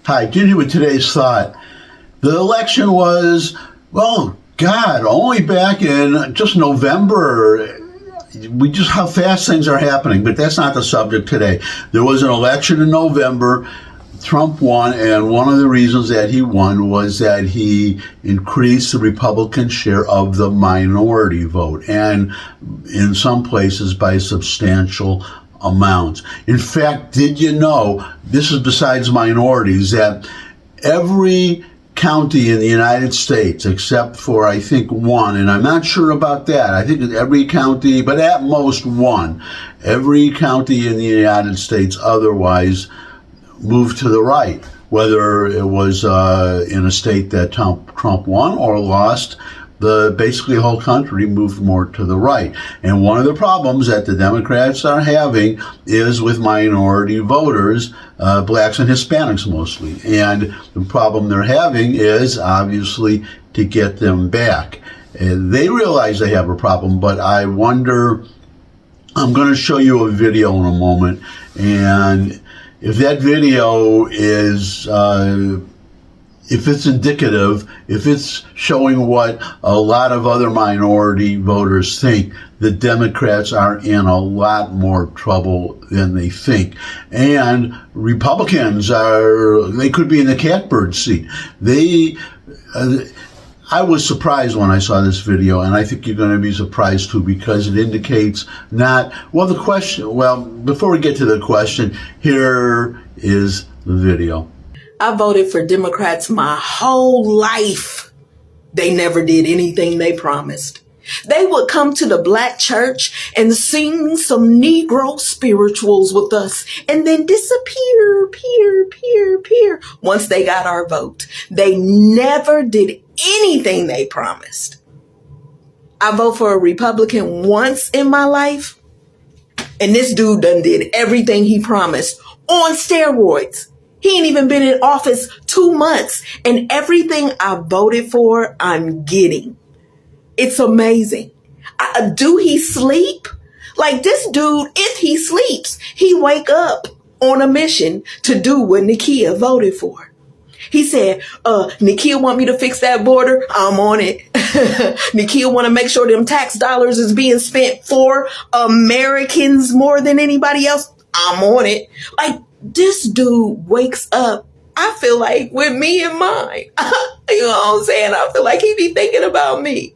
Hi, get here with today's thought. The election was, well, God, only back in just November. We just how fast things are happening, but that's not the subject today. There was an election in November. Trump won, and one of the reasons that he won was that he increased the Republican share of the minority vote, and in some places by substantial amounts. In fact, did you know, this is besides minorities, that every county in the United States, except for I think one, and I'm not sure about that, I think every county, but at most one, every county in the United States otherwise moved to the right, whether it was in a state that Trump won or lost. Basically the whole country moved more to the right. And one of the problems that the Democrats are having is with minority voters, blacks and Hispanics mostly. And the problem they're having is obviously to get them back. And they realize they have a problem, but I wonder, I'm going to show you a video in a moment, and if that video is if it's indicative, if it's showing what a lot of other minority voters think, the Democrats are in a lot more trouble than they think. And Republicans they could be in the catbird seat. I was surprised when I saw this video, and I think you're going to be surprised too, because it indicates before we get to the question, here is the video. I voted for Democrats my whole life. They never did anything they promised. They would come to the black church and sing some Negro spirituals with us and then disappear, peer. Once they got our vote, they never did anything they promised. I vote for a Republican once in my life, and this dude done did everything he promised on steroids. He ain't even been in office 2 months, and everything I voted for, I'm getting. It's amazing. Do he sleep? Like this dude, if he sleeps, he wake up on a mission to do what Nakia voted for. He said, Nakia want me to fix that border. I'm on it. Nakia want to make sure them tax dollars is being spent for Americans more than anybody else. I'm on it. Like, this dude wakes up, I feel like, with me in mind. You know what I'm saying? I feel like he be thinking about me.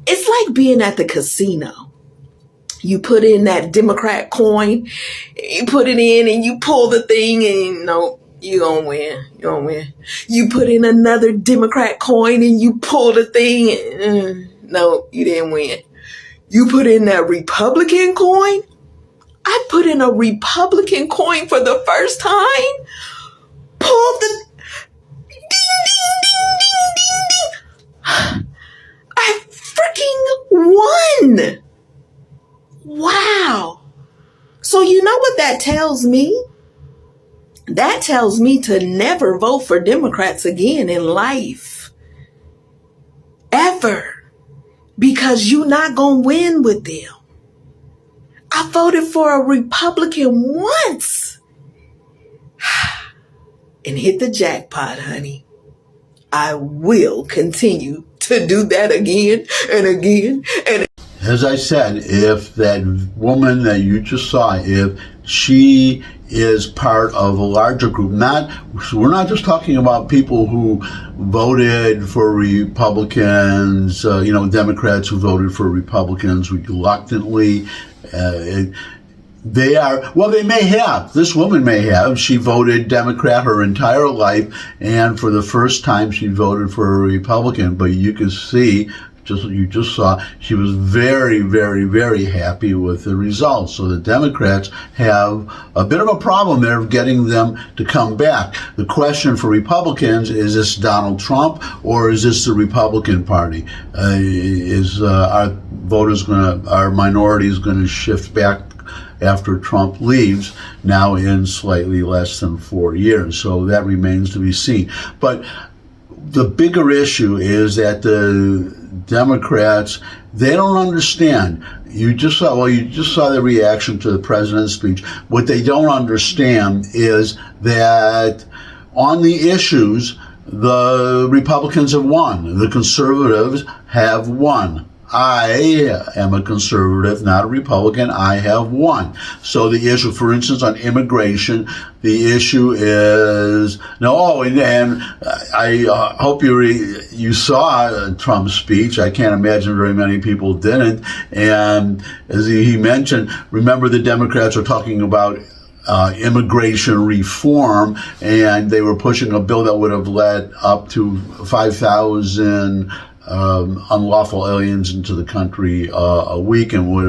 It's like being at the casino. You put in that Democrat coin, you put it in and you pull the thing and you're going to win. You're going to win. You put in another Democrat coin and you pull the thing and no, you didn't win. You put in that Republican coin. I put in a Republican coin for the first time. Pulled the ding. I freaking won. Wow. So you know what that tells me? That tells me to never vote for Democrats again in life. Ever. Because you're not going to win with them. I voted for a Republican once and hit the jackpot, honey. I will continue to do that again and again and again. As I said, if that woman that you just saw, if she is part of a larger group, we're not just talking about people who voted for Republicans, Democrats who voted for Republicans reluctantly. They may have. This woman may have. She voted Democrat her entire life, and for the first time she voted for a Republican. But you can see, you just saw, she was very, very, very happy with the results. So the Democrats have a bit of a problem there of getting them to come back. The question for Republicans, is this Donald Trump or is this the Republican Party? Our minorities going to shift back after Trump leaves now in slightly less than 4 years? So that remains to be seen. But the bigger issue is that the Democrats, they don't understand. You just saw the reaction to the president's speech. What they don't understand is that on the issues, the Republicans have won. The conservatives have won. I am a conservative, not a Republican. I have won. So the issue, for instance, on immigration, the issue is and I hope you saw Trump's speech. I can't imagine very many people didn't. And as he mentioned, remember the Democrats are talking about immigration reform, and they were pushing a bill that would have led up to 5,000 unlawful aliens into the country a week, and would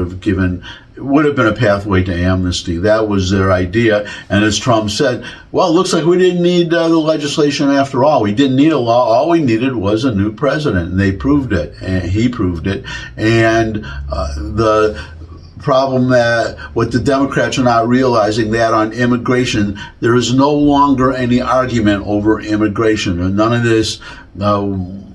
have been a pathway to amnesty. That was their idea. And as Trump said, well, it looks like we didn't need the legislation after all. We didn't need a law. All we needed was a new president. And they proved it. And he proved it. And the problem that what the Democrats are not realizing, that on immigration, there is no longer any argument over immigration, and none of this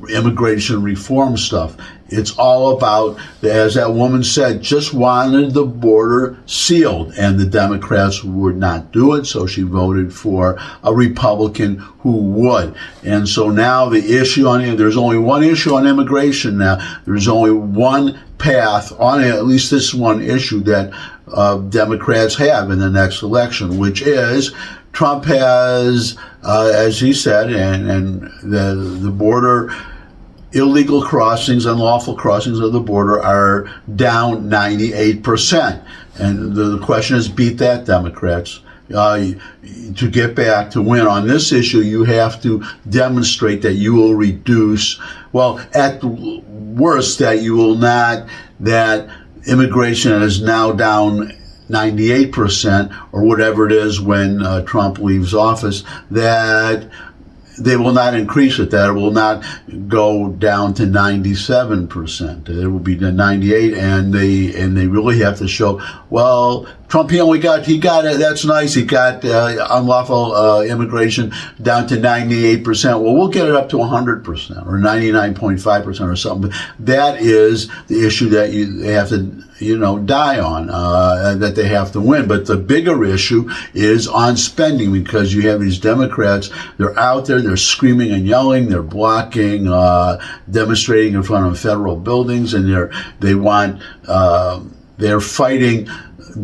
immigration reform stuff. It's all about, as that woman said, just wanted the border sealed, and the Democrats would not do it, so she voted for a Republican who would. And so now the issue there's only one issue on immigration now. There's only one path on it, at least this one issue that Democrats have in the next election, which is Trump has, as he said, and the border illegal crossings, unlawful crossings of the border are down 98%. And the question is, beat that, Democrats. To get back to win on this issue, you have to demonstrate that you will reduce, well, at worst, that you will not, that immigration is now down 98% or whatever it is when Trump leaves office, that they will not increase it, that it will not go down to 97%. It will be to 98, and they really have to show, well, Trump, he got it, that's nice, he got unlawful immigration down to 98%. Well, we'll get it up to 100% or 99.5% or something. But that is the issue that they have to, die on, that they have to win. But the bigger issue is on spending, because you have these Democrats, they're out there, they're screaming and yelling, they're blocking, demonstrating in front of federal buildings, and they're fighting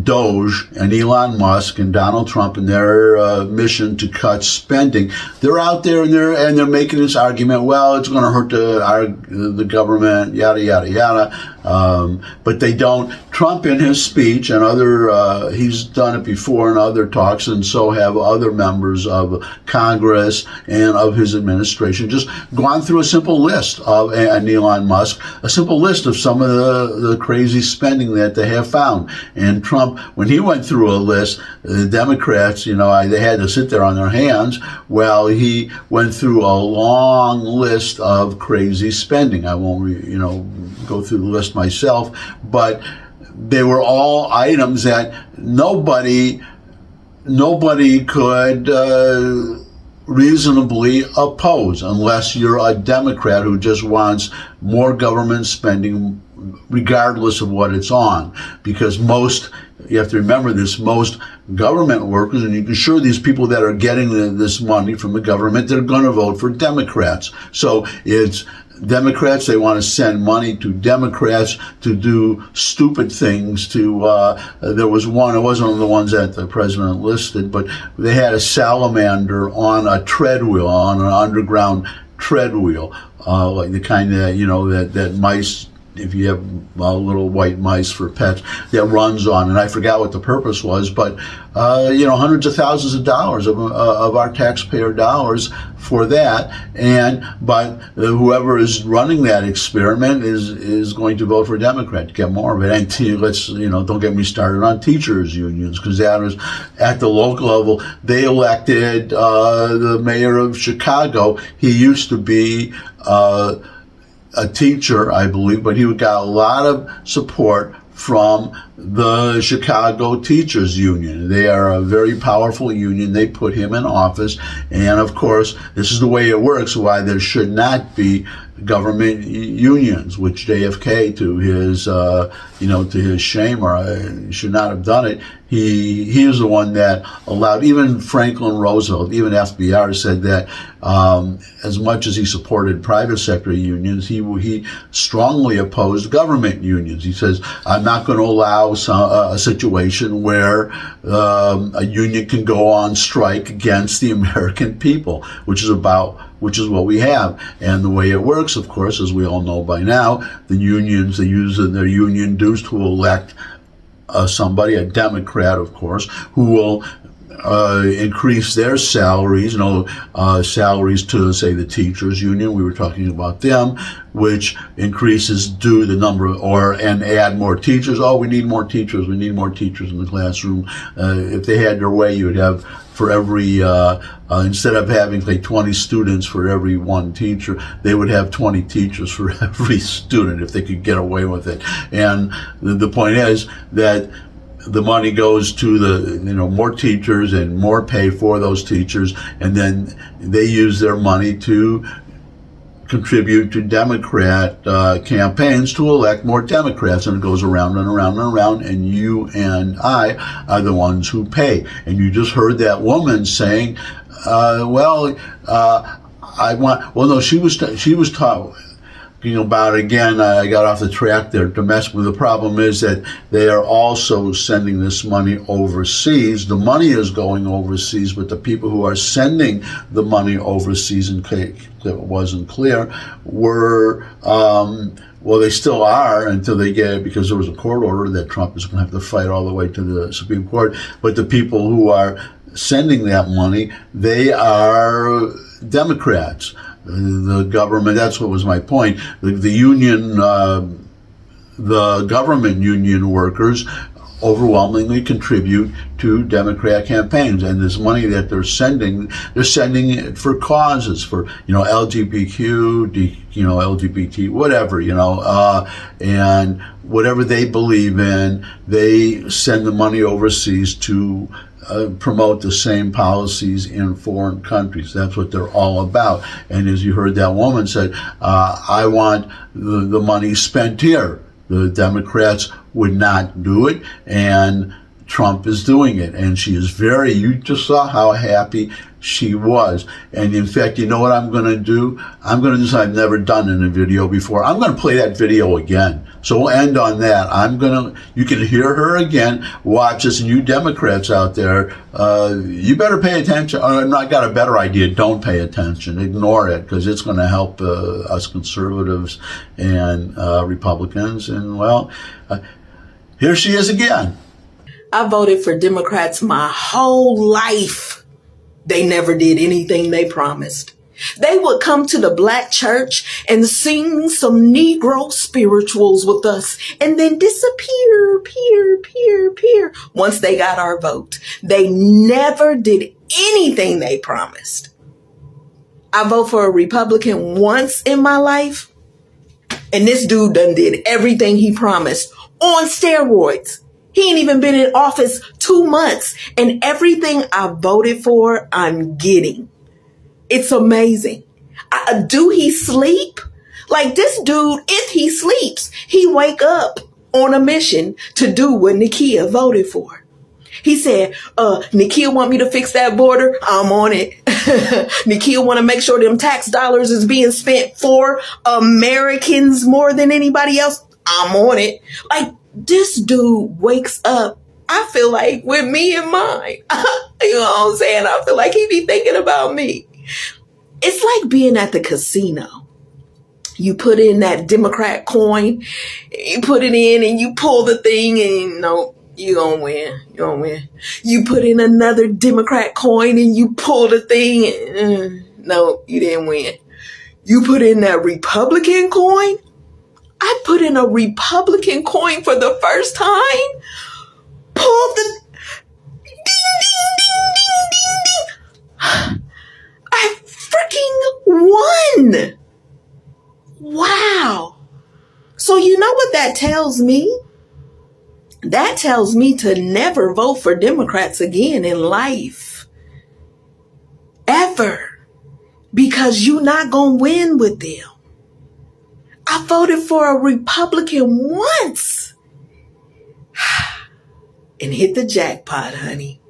Doge and Elon Musk and Donald Trump in their mission to cut spending. They're out there and they're making this argument. Well, it's going to hurt the government, yada yada yada. But they don't. Trump in his speech and he's done it before in other talks, and so have other members of Congress and of his administration, just gone through a simple list and Elon Musk, a simple list of some of the crazy spending that they have found. And Trump, when he went through a list, the Democrats, they had to sit there on their hands. Well, he went through a long list of crazy spending. I won't, go through the list myself, but they were all items that nobody could reasonably oppose, unless you're a Democrat who just wants more government spending regardless of what it's on. Because you have to remember this, most government workers, and you can sure these people that are getting this money from the government, they're going to vote for Democrats. So it's Democrats, they want to send money to Democrats to do stupid things. There was one, it wasn't one of the ones that the president listed, but they had a salamander on a treadwheel, on an underground treadwheel, like the kind that mice, if you have little white mice for pets, that runs on. And I forgot what the purpose was, but hundreds of thousands of dollars of our taxpayer dollars for that. But whoever is running that experiment is going to vote for Democrat to get more of it. And let's don't get me started on teachers unions, because that was at the local level. They elected the mayor of Chicago. He used to be a teacher, I believe, but he got a lot of support from the Chicago Teachers Union. They are a very powerful union. They put him in office. And of course, this is the way it works, why there should not be government unions, which JFK, to his, to his shame, or should not have done it. He is the one that allowed, even Franklin Roosevelt, even FDR said that as much as he supported private sector unions, he strongly opposed government unions. He says, I'm not going to allow a situation where a union can go on strike against the American people, which is what we have. And the way it works, of course, as we all know by now, the unions, they use their union dues to elect somebody, a Democrat, of course, who will increase their salaries, salaries to, say, the teachers union. We were talking about them, which increases due the number and add more teachers. Oh, we need more teachers. We need more teachers in the classroom. If they had their way, you would have, for every, instead of having, like, 20 students for every one teacher, they would have 20 teachers for every student if they could get away with it. And the point is that the money goes to more teachers and more pay for those teachers, and then they use their money to contribute to Democrat campaigns to elect more Democrats, and it goes around and around and around, and you and I are the ones who pay. And you just heard that woman saying, she was talking about, again, I got off the track there, domestically. The problem is that they are also sending this money overseas. The money is going overseas, but the people who are sending the money overseas, in case that wasn't clear, were, they still are until they get it, because there was a court order that Trump is going to have to fight all the way to the Supreme Court. But the people who are sending that money, they are Democrats. The government, that's what was my point. The union, the government union workers overwhelmingly contribute to Democrat campaigns, and this money that they're sending it for causes, for LGBTQ, LGBT, whatever, and whatever they believe in, they send the money overseas to promote the same policies in foreign countries. That's what they're all about. And as you heard that woman said, I want the money spent here. The Democrats would not do it, and Trump is doing it. And she is you just saw how happy she was. And in fact, you know what I'm going to do? I'm going to do something I've never done in a video before. I'm going to play that video again. So we'll end on that. You can hear her again, watch this, and you Democrats out there, you better pay attention. I got a better idea. Don't pay attention. Ignore it, because it's going to help us conservatives and Republicans. And, here she is again. I voted for Democrats my whole life. They never did anything they promised. They would come to the black church and sing some Negro spirituals with us and then disappear, peer. Once they got our vote, they never did anything they promised. I vote for a Republican once in my life, and this dude done did everything he promised on steroids. He ain't even been in office 2 months, and everything I voted for, I'm getting. It's amazing. Do he sleep? Like, this dude, if he sleeps, he wake up on a mission to do what Nakia voted for. He said, Nakia want me to fix that border. I'm on it. Nakia want to make sure them tax dollars is being spent for Americans more than anybody else. I'm on it. Like, this dude wakes up, I feel like, with me in mind. You know what I'm saying? I feel like he be thinking about me. It's like being at the casino. You put in that Democrat coin, you put it in and you pull the thing, and you gonna win. You gonna win. You put in another Democrat coin and you pull the thing, and no, you didn't win. You put in that Republican coin. I put in a Republican coin for the first time. Pulled the ding. I freaking won. Wow. So you know what that tells me? That tells me to never vote for Democrats again in life. Ever. Because you're not going to win with them. I voted for a Republican once and hit the jackpot, honey.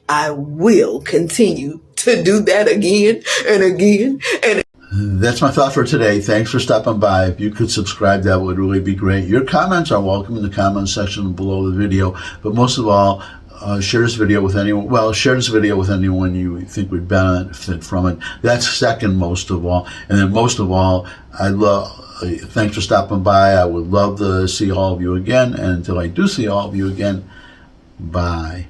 I will continue to do that again and again and That's my thought for today. Thanks for stopping by. If you could subscribe, that would really be great. Your comments are welcome in the comment section below the video. But most of all, share this video with anyone. Well, share this video with anyone you think would benefit from it. That's second most of all. And then most of all, thanks for stopping by. I would love to see all of you again. And until I do see all of you again, bye.